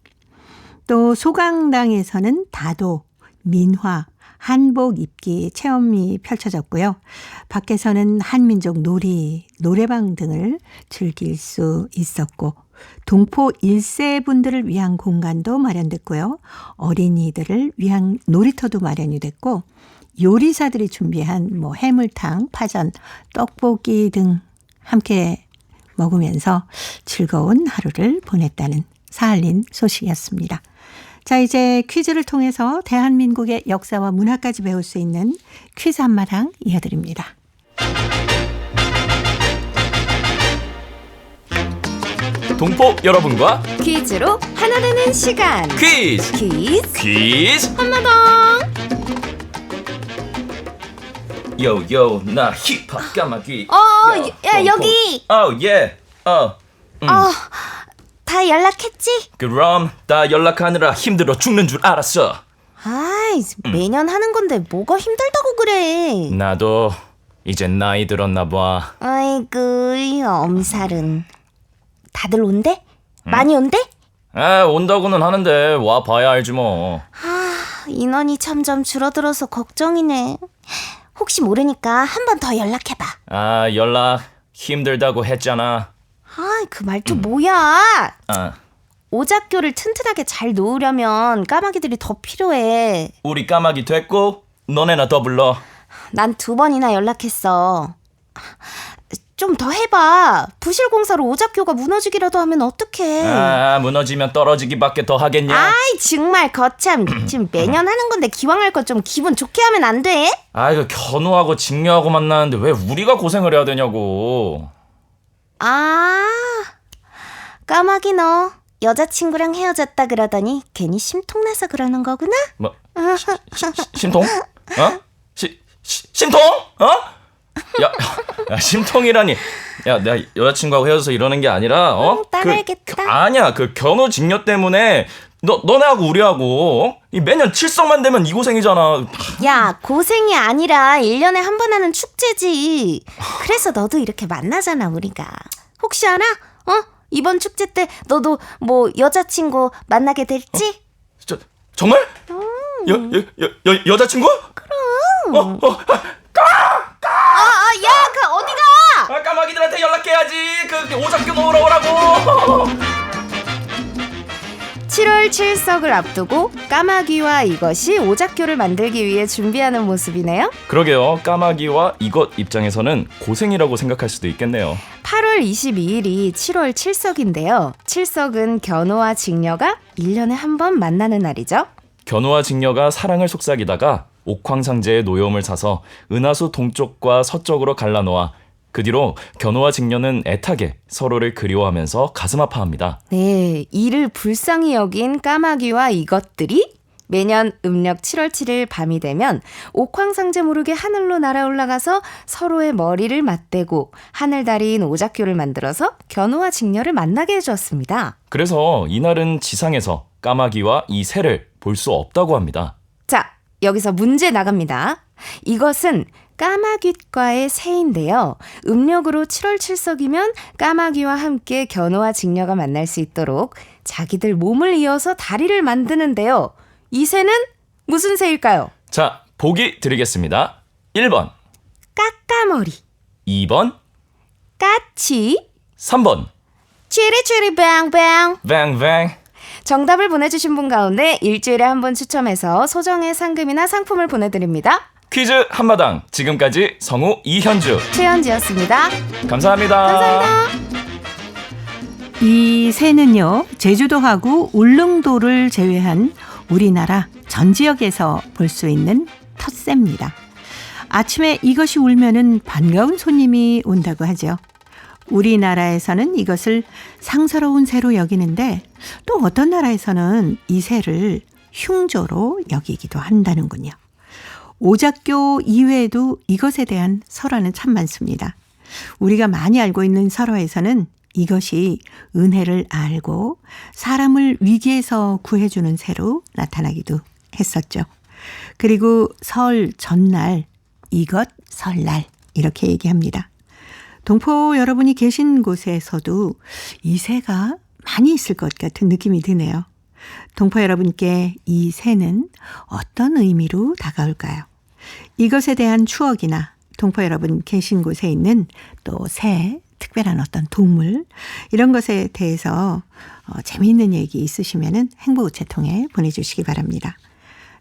또 소강당에서는 다도, 민화, 한복 입기 체험이 펼쳐졌고요. 밖에서는 한민족 놀이, 노래방 등을 즐길 수 있었고 동포 1세 분들을 위한 공간도 마련됐고요. 어린이들을 위한 놀이터도 마련이 됐고 요리사들이 준비한 해물탕, 파전, 떡볶이 등 함께 먹으면서 즐거운 하루를 보냈다는 사할린 소식이었습니다. 자, 이제 퀴즈를 통해서 대한민국의 역사와 문화까지 배울 수 있는 퀴즈 한마당 이어드립니다. 동포 여러분과 퀴즈로 하나 되는 시간. 퀴즈 한마당. 요요 나 힙합 까마귀. 야 여기. 다 연락했지? 그럼 나 연락하느라 힘들어 죽는 줄 알았어. 아이, 매년 하는 건데 뭐가 힘들다고 그래. 나도 이제 나이 들었나 봐. 아이고, 엄살은. 다들 온대? 많이 온대? 온다고는 하는데 와 봐야 알지 뭐. 인원이 점점 줄어들어서 걱정이네. 혹시 모르니까 한 번 더 연락해봐. 연락 힘들다고 했잖아. 그 말투 뭐야? 오작교를 튼튼하게 잘 놓으려면 까마귀들이 더 필요해. 우리 까마귀 됐고 너네나 더 불러. 난 2번이나 연락했어. 좀 더 해봐. 부실공사로 오작교가 무너지기라도 하면 어떡해. 무너지면 떨어지기밖에 더 하겠냐. 아이 정말 거참. 지금 매년 하는 건데 기왕 할 거 좀 기분 좋게 하면 안 돼? 그 견우하고 직녀하고 만나는데 왜 우리가 고생을 해야 되냐고. 까마귀 너 여자친구랑 헤어졌다 그러더니 괜히 심통나서 그러는 거구나? 뭐? 심통? 심통? 야, 심통이라니. 야, 내가 여자친구하고 헤어져서 이러는 게 아니라 따라야겠다. 아니야. 그 견우 직녀 때문에 너네하고 우리하고 매년 칠성만 되면 이 고생이잖아. 야, 고생이 아니라 1년에 한 번 하는 축제지. 그래서 너도 이렇게 만나잖아, 우리가. 혹시 알아? 이번 축제 때 너도 여자친구 만나게 될지? 정말? 여자친구? 그럼. 야, 어디가? 까마귀들한테 연락해야지. 오작교 놓으러 오라고. 7월 7석을 앞두고 까마귀와 이것이 오작교를 만들기 위해 준비하는 모습이네요. 그러게요. 까마귀와 이것 입장에서는 고생이라고 생각할 수도 있겠네요. 8월 22일이 7월 7석인데요. 7석은 견우와 직녀가 1년에 한 번 만나는 날이죠. 견우와 직녀가 사랑을 속삭이다가 옥황상제의 노여움을 사서 은하수 동쪽과 서쪽으로 갈라놓아 그 뒤로 견우와 직녀는 애타게 서로를 그리워하면서 가슴 아파합니다. 네, 이를 불쌍히 여긴 까마귀와 이것들이 매년 음력 7월 7일 밤이 되면 옥황상제 모르게 하늘로 날아올라가서 서로의 머리를 맞대고 하늘다리인 오작교를 만들어서 견우와 직녀를 만나게 해주었습니다. 그래서 이날은 지상에서 까마귀와 이 새를 볼 수 없다고 합니다. 자, 여기서 문제 나갑니다. 이것은 까마귀과의 새인데요. 음력으로 7월 7석이면 까마귀와 함께 견우와 직녀가 만날 수 있도록 자기들 몸을 이어서 다리를 만드는데요. 이 새는 무슨 새일까요? 자, 보기 드리겠습니다. 1번, 까까머리, 2번, 까치, 3번, 취리취리 뱅뱅. 뱅뱅. 정답을 보내주신 분 가운데 일주일에 한 번 추첨해서 소정의 상금이나 상품을 보내드립니다. 퀴즈 한마당. 지금까지 성우 이현주. 최현지였습니다. 감사합니다. 감사합니다. 이 새는요, 제주도하고 울릉도를 제외한 우리나라 전 지역에서 볼 수 있는 텃새입니다. 아침에 이것이 울면은 반가운 손님이 온다고 하죠. 우리나라에서는 이것을 상서로운 새로 여기는데 또 어떤 나라에서는 이 새를 흉조로 여기기도 한다는군요. 오작교 이외에도 이것에 대한 설화는 참 많습니다. 우리가 많이 알고 있는 설화에서는 이것이 은혜를 알고 사람을 위기에서 구해주는 새로 나타나기도 했었죠. 그리고 설 전날, 이것 설날 이렇게 얘기합니다. 동포 여러분이 계신 곳에서도 이 새가 많이 있을 것 같은 느낌이 드네요. 동포 여러분께 이 새는 어떤 의미로 다가올까요? 이것에 대한 추억이나 동포 여러분 계신 곳에 있는 또 새, 특별한 어떤 동물 이런 것에 대해서 재미있는 얘기 있으시면 행보우체통에 보내주시기 바랍니다.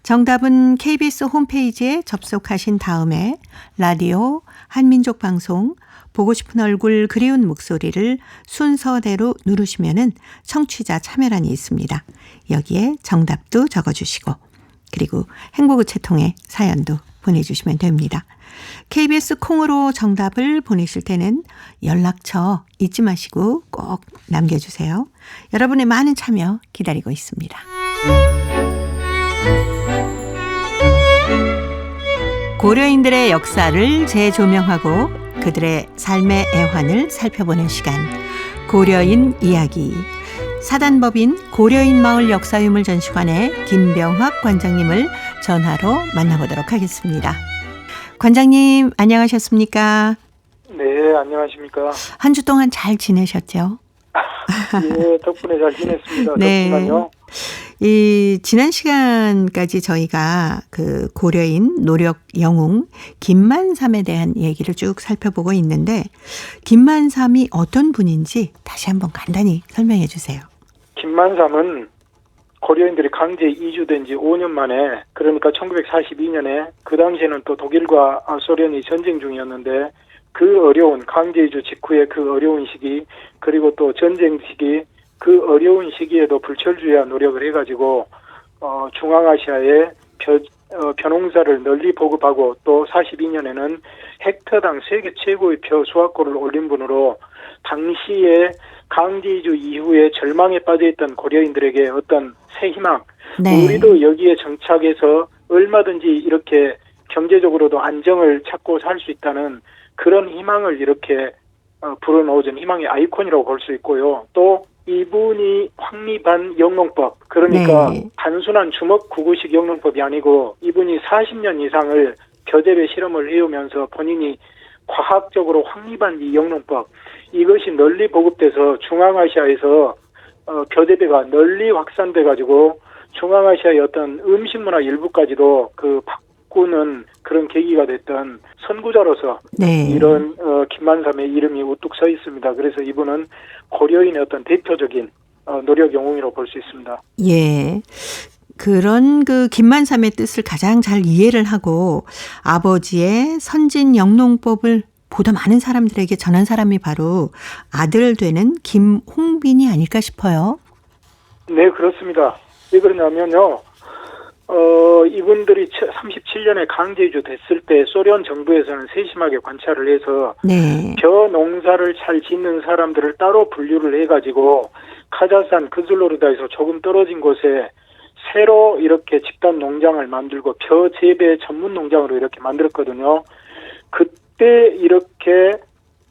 정답은 KBS 홈페이지에 접속하신 다음에 라디오 한민족방송 보고 싶은 얼굴 그리운 목소리를 순서대로 누르시면 청취자 참여란이 있습니다. 여기에 정답도 적어주시고 그리고 행복우체통에 사연도 보내주시면 됩니다. KBS 콩으로 정답을 보내실 때는 연락처 잊지 마시고 꼭 남겨주세요. 여러분의 많은 참여 기다리고 있습니다. 고려인들의 역사를 재조명하고 그들의 삶의 애환을 살펴보는 시간, 고려인 이야기. 사단법인 고려인 마을 역사유물 전시관의 김병학 관장님을 전화로 만나보도록 하겠습니다. 관장님 안녕하셨습니까? 네, 안녕하십니까? 한 주 동안 잘 지내셨죠? 예, 덕분에 잘 지냈습니다. 네. 덕분만요. 이 지난 시간까지 저희가 그 고려인 노력 영웅 김만삼에 대한 얘기를 쭉 살펴보고 있는데 김만삼이 어떤 분인지 다시 한번 간단히 설명해 주세요. 김만삼은 고려인들이 강제 이주된 지 5년 만에, 그러니까 1942년에 그 당시에는 또 독일과 소련이 전쟁 중이었는데 그 어려운 강제 이주 직후에 그 어려운 시기, 그리고 또 전쟁 시기, 그 어려운 시기에도 불철주야 노력을 해가지고 중앙아시아에 벼농사를 널리 보급하고 또 42년에는 헥터당 세계 최고의 벼 수확고를 올린 분으로 당시에 강제이주 이후에 절망에 빠져있던 고려인들에게 어떤 새 희망, 네. 우리도 여기에 정착해서 얼마든지 이렇게 경제적으로도 안정을 찾고 살 수 있다는 그런 희망을 이렇게 불어넣어준 희망의 아이콘이라고 볼 수 있고요. 또 이분이 확립한 영농법, 그러니까 네. 단순한 주먹 구구식 영농법이 아니고 이분이 40년 이상을 벼재배 실험을 해오면서 본인이 과학적으로 확립한 이 영농법, 이것이 널리 보급돼서 중앙아시아에서 벼재배가 널리 확산돼 가지고 중앙아시아의 어떤 음식 문화 일부까지도 그 바꾸는 그런 계기가 됐던 선구자로서 네. 이런 김만삼의 이름이 우뚝 서 있습니다. 그래서 이분은 고려인의 어떤 대표적인 노력 영웅이라고 볼 수 있습니다. 예. 그런 그 김만삼의 뜻을 가장 잘 이해를 하고 아버지의 선진 영농법을 보다 많은 사람들에게 전한 사람이 바로 아들 되는 김홍빈이 아닐까 싶어요. 네, 그렇습니다. 왜 그러냐면요. 이분들이 37년에 강제 이주 됐을 때 소련 정부에서는 세심하게 관찰을 해서 네. 벼 농사를 잘 짓는 사람들을 따로 분류를 해가지고 카자흐스탄 그슬로르다에서 조금 떨어진 곳에 새로 이렇게 집단 농장을 만들고 벼 재배 전문 농장으로 이렇게 만들었거든요. 그때 이렇게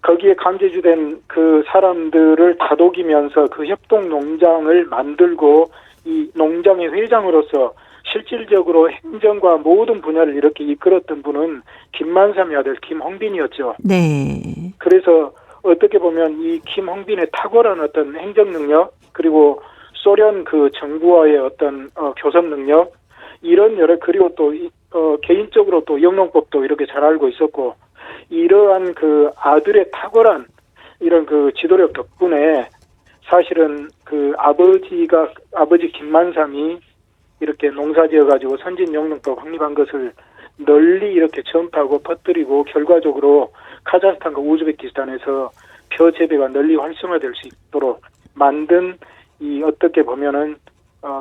거기에 강제주된 그 사람들을 다독이면서 그 협동 농장을 만들고 이 농장의 회장으로서 실질적으로 행정과 모든 분야를 이렇게 이끌었던 분은 김만삼의 아들 김홍빈이었죠. 네. 그래서 어떻게 보면 이 김홍빈의 탁월한 어떤 행정 능력 그리고 소련 그 정부와의 어떤 교섭 능력 이런 여러 그리고 또 개인적으로 또 영농법도 이렇게 잘 알고 있었고 이러한 그 아들의 탁월한 이런 그 지도력 덕분에 사실은 그 아버지 김만삼이 이렇게 농사지어가지고 선진영농법 확립한 것을 널리 이렇게 전파하고 퍼뜨리고 결과적으로 카자흐스탄과 우즈베키스탄에서 벼 재배가 널리 활성화될 수 있도록 만든 이 어떻게 보면은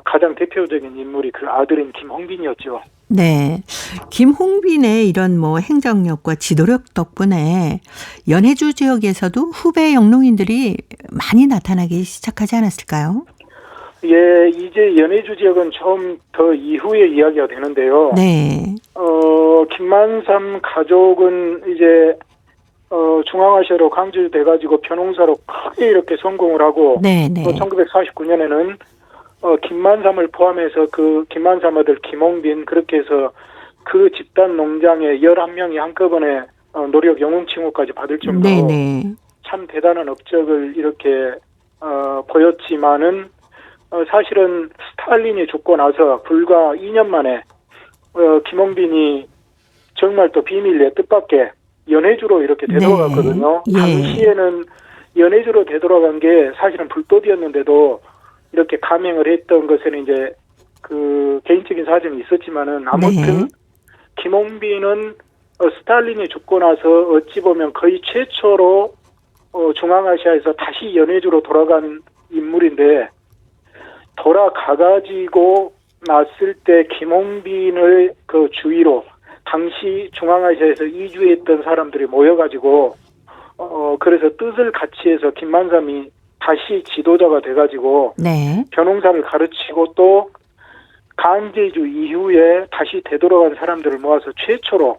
가장 대표적인 인물이 그 아들인 김홍빈이었죠. 네. 김홍빈의 이런 뭐 행정력과 지도력 덕분에 연해주 지역에서도 후배 영농인들이 많이 나타나기 시작하지 않았을까요? 예, 이제 연해주 지역은 좀 더 이후의 이야기가 되는데요. 네. 김만삼 가족은 이제 중앙아시아로 강제돼가지고 벼농사로 크게 이렇게 성공을 하고 네, 네. 1949년에는 김만삼을 포함해서 그 김만삼 아들 김홍빈 그렇게 해서 그 집단 농장에 11명이 한꺼번에 노력 영웅 칭호까지 받을 정도로 네, 네. 참 대단한 업적을 이렇게 보였지만은 사실은 스탈린이 죽고 나서 불과 2년 만에 김홍빈이 정말 또 비밀리에 뜻밖의 연해주로 이렇게 되돌아갔거든요. 네. 예. 당시에는 연해주로 되돌아간 게 사실은 불법이었는데도 이렇게 감행을 했던 것에는 이제 그 개인적인 사정이 있었지만은 아무튼 네. 김홍빈은 스탈린이 죽고 나서 어찌 보면 거의 최초로 중앙아시아에서 다시 연해주로 돌아간 인물인데 돌아가가지고 났을 때 김홍빈을 그 주위로 당시 중앙아시아에서 이주했던 사람들이 모여가지고 그래서 뜻을 같이 해서 김만삼이 다시 지도자가 돼가지고 네. 벼농사를 가르치고 또 강제주 이후에 다시 되돌아간 사람들을 모아서 최초로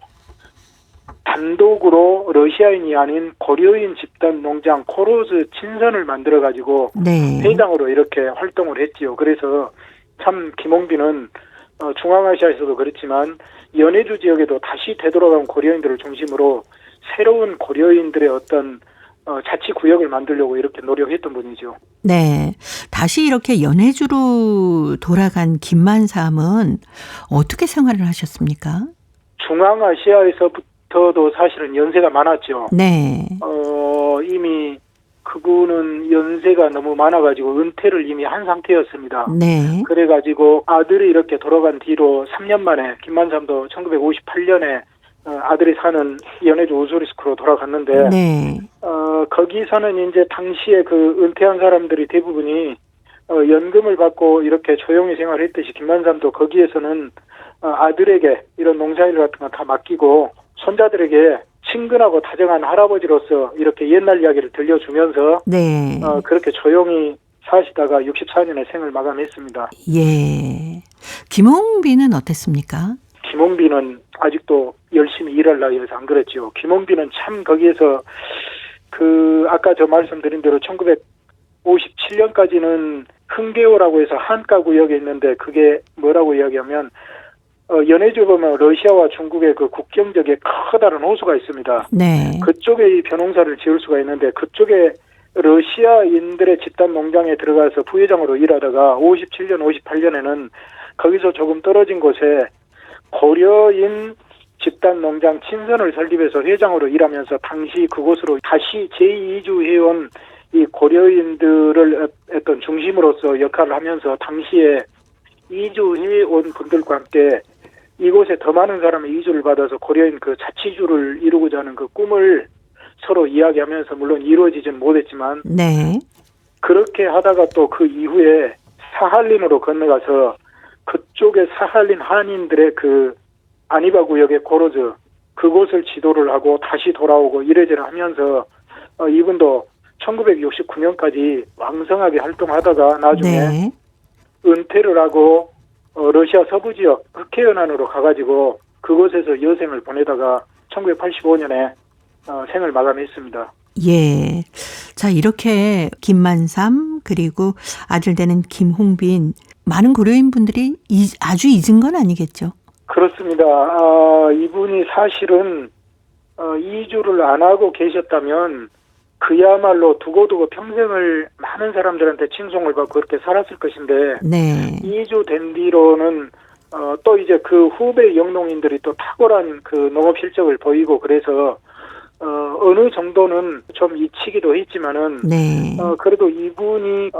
단독으로 러시아인이 아닌 고려인 집단 농장 코로즈 친선을 만들어가지고 네. 회장으로 이렇게 활동을 했지요. 그래서 참 김홍빈은 중앙아시아에서도 그렇지만 연해주 지역에도 다시 되돌아간 고려인들을 중심으로 새로운 고려인들의 어떤 자치구역을 만들려고 이렇게 노력했던 분이죠. 네. 다시 이렇게 연해주로 돌아간 김만삼은 어떻게 생활을 하셨습니까? 중앙아시아에서부터도 사실은 연세가 많았죠. 네. 이미 그분은 연세가 너무 많아가지고 은퇴를 이미 한 상태였습니다. 네. 그래가지고 아들이 이렇게 돌아간 뒤로 3년 만에 김만삼도 1958년에 아들이 사는 연해주 우수리스크로 돌아갔는데 네. 거기서는 이제 당시에 그 은퇴한 사람들이 대부분이 연금을 받고 이렇게 조용히 생활했듯이 김만삼도 거기에서는 아들에게 이런 농사일 같은 거 다 맡기고 손자들에게 친근하고 다정한 할아버지로서 이렇게 옛날 이야기를 들려주면서 네. 그렇게 조용히 사시다가 64년에 생을 마감했습니다. 예. 김홍빈은 어땠습니까? 김홍빈은 아직도 열심히 일할 나이여서 안 그랬죠. 김홍빈은 참 거기에서 아까 저 말씀드린 대로 1957년까지는 흥계호라고 해서 한가 구역에 있는데 그게 뭐라고 이야기하면 연해주 보면 러시아와 중국의 그 국경적에 커다란 호수가 있습니다. 네. 그쪽에 이 벼농사를 지을 수가 있는데 그쪽에 러시아인들의 집단 농장에 들어가서 부회장으로 일하다가 57년, 58년에는 거기서 조금 떨어진 곳에 고려인 집단 농장 친선을 설립해서 회장으로 일하면서 당시 그곳으로 다시 제2이주 해온 이 고려인들을 어떤 중심으로서 역할을 하면서 당시에 이주해 온 분들과 함께 이곳에 더 많은 사람의 이주를 받아서 고려인 그 자치주를 이루고자 하는 그 꿈을 서로 이야기하면서 물론 이루어지지는 못했지만 네. 그렇게 하다가 또 그 이후에 사할린으로 건너가서 그쪽에 사할린 한인들의 그 아니바 구역의 고로즈 그곳을 지도를 하고 다시 돌아오고 이래저래 하면서 이분도 1969년까지 왕성하게 활동하다가 나중에 네. 은퇴를 하고 러시아 서부 지역 흑해연안으로 가가지고 그곳에서 여생을 보내다가 1985년에 생을 마감했습니다. 예. 자, 이렇게 김만삼 그리고 아들 되는 김홍빈 많은 고려인 분들이 아주 잊은 건 아니겠죠? 그렇습니다. 이분이 사실은 이주를 안 하고 계셨다면 그야말로 두고두고 평생을 많은 사람들한테 칭송을 받고 그렇게 살았을 것인데 네. 이주된 뒤로는 또 이제 그 후배 영농인들이 또 탁월한 그 농업 실적을 보이고 그래서 어느 정도는 좀 잊히기도 했지만은 네. 그래도 이분이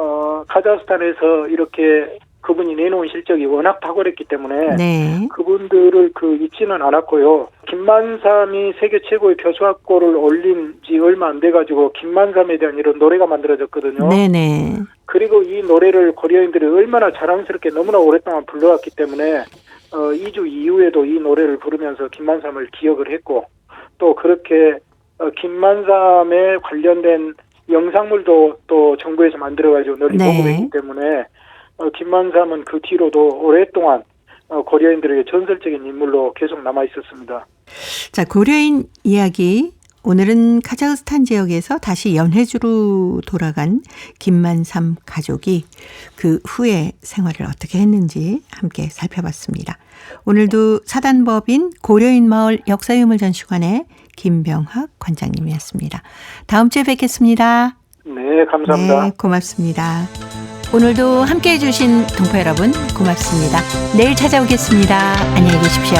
카자흐스탄에서 이렇게 그분이 내놓은 실적이 워낙 탁월했기 때문에 네. 그분들을 잊지는 않았고요. 김만삼이 세계 최고의 교수학고를 올린 지 얼마 안 돼가지고 김만삼에 대한 이런 노래가 만들어졌거든요. 네네. 그리고 이 노래를 고려인들이 얼마나 자랑스럽게 너무나 오랫동안 불러왔기 때문에 이주 이후에도 이 노래를 부르면서 김만삼을 기억을 했고 또 그렇게 김만삼에 관련된 영상물도 또 정부에서 만들어가지고 널리 네. 보고했기 때문에 김만삼은 그 뒤로도 오랫동안 고려인들에게 전설적인 인물로 계속 남아 있었습니다. 자, 고려인 이야기. 오늘은 카자흐스탄 지역에서 다시 연해주로 돌아간 김만삼 가족이 그 후에 생활을 어떻게 했는지 함께 살펴봤습니다. 오늘도 사단법인 고려인 마을 역사유물전시관의 김병학 관장님이었습니다. 다음 주에 뵙겠습니다. 네, 감사합니다. 네, 고맙습니다. 오늘도 함께해 주신 동포 여러분 고맙습니다. 내일 찾아오겠습니다. 안녕히 계십시오.